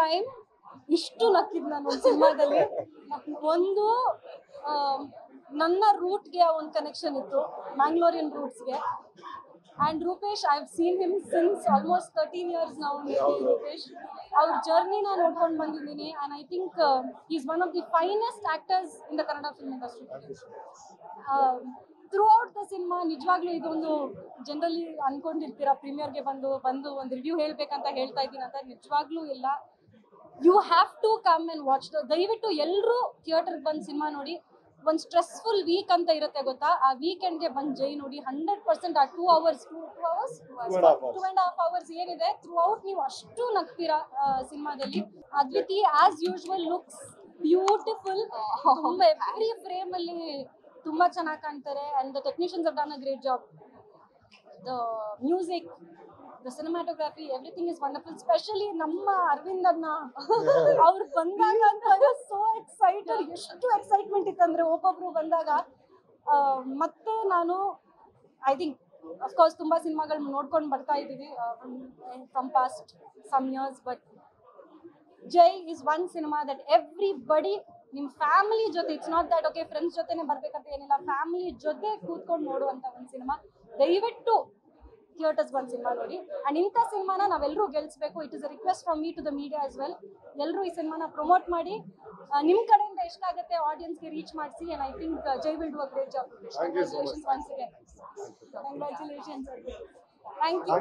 Time ಇಷ್ಟು ನಕ್ಕಿದ್ ನಾನು ಸಿನಿಮಾದಲ್ಲಿ. ಒಂದು ನನ್ನ ರೂಟ್ಗೆ ಒಂದು ಕನೆಕ್ಷನ್ ಇತ್ತು, Mangalorean ರೂಟ್ಸ್ಗೆ. And Rupesh, I've seen him since almost 13 years now. Rupesh, our journey na nodkondu bandidini, and I think he's one of the finest actors in the Kannada film industry. Throughout the cinema, nijvaglu idondu generally ankondirtira premiere ge bandu ಒಂದು review ಹೇಳಬೇಕಂತ ಹೇಳ್ತಾ ಇದ್ದೀನಿ ಅಂತ. ನಿಜವಾಗ್ಲೂ ಇಲ್ಲ, you have to come and watch the. ದಯವಿಟ್ಟು ಎಲ್ಲರೂ ಥಿಯೇಟರ್ಗೆ ಬಂದು cinema ನೋಡಿ. ಒಂದು ಸ್ಟ್ರೆಸ್ಫುಲ್ ವೀಕ್ ಅಂತ ಇರುತ್ತೆ ಗೊತ್ತಾ, ಆ ವೀಕೆಂಡ್ಗೆ ಬಂದು ಜೈ ನೋಡಿ. 100% ಆ 2 hours 2.5 hours ಏನಿದೆ ಥ್ರೂ ಔಟ್ ನೀವು ಅಷ್ಟು ನಗ್ತೀರಾ ಸಿನಿಮಾದಲ್ಲಿ. ಅದ್ವಿತಿ ಆಸ್ ಯೂಶುವಲ್ ಲುಕ್ಸ್ ಬ್ಯೂಟಿಫುಲ್. ತುಂಬ ಎವ್ರಿ ಫ್ರೇಮ್ ಅಲ್ಲಿ ತುಂಬಾ ಚೆನ್ನಾಗಿ ಕಾಣ್ತಾರೆ. And the technicians have done a great job. The music, the cinematography, everything is wonderful. Especially ನಮ್ಮ ಅರವಿಂದ್ ಅಣ್ಣ ಅವ್ರು ಬಂದಾಗ ಅಂತ so excited, ಎಷ್ಟು ಎಕ್ಸೈಟ್ಮೆಂಟ್ ಇತ್ತಂದ್ರೆ ಒಬ್ಬೊಬ್ರು ಬಂದಾಗ. ಮತ್ತೆ ನಾನು ಐ ಥಿಂಕ್ ಅಫ್ಕೋರ್ಸ್ ತುಂಬಾ ಸಿನಿಮಾಗಳು ನೋಡ್ಕೊಂಡು ಬರ್ತಾ ಇದ್ದೀವಿ from past some years, but Jai is one cinema that everybody ನಿಮ್ಮ ಫ್ಯಾಮಿಲಿ ಜೊತೆ, it's not that okay friends ಜೊತೆನೆ ಬರ್ಬೇಕಂತ ಏನಿಲ್ಲ, ಫ್ಯಾಮಿಲಿ ಜೊತೆ ಕೂತ್ಕೊಂಡು ನೋಡುವಂತ ಒಂದು ಸಿನಿಮಾ. ದಯವಿಟ್ಟು ಥಿಯೇಟರ್ಸ್ ಬಂದು ಸಿನಿಮಾ ನೋಡಿ. ಅಂಡ್ ಇಂಥ ಸಿನಿಮಾನ ನಾವೆಲ್ಲರೂ ಗೆಲ್ಲಿಸಬೇಕು. It is a request from me to the media as well. ಎಲ್ಲರೂ ಈ ಸಿನಿಮಾನ ಪ್ರಮೋಟ್ ಮಾಡಿ, ನಿಮ್ಮ ಕಡೆಯಿಂದ ಎಷ್ಟಾಗುತ್ತೆ ಆಡಿಯನ್ಸ್ಗೆ ರೀಚ್ ಮಾಡಿಸಿ. And I think Jai will do a great job. Congratulations once again. Congratulations. Thank you.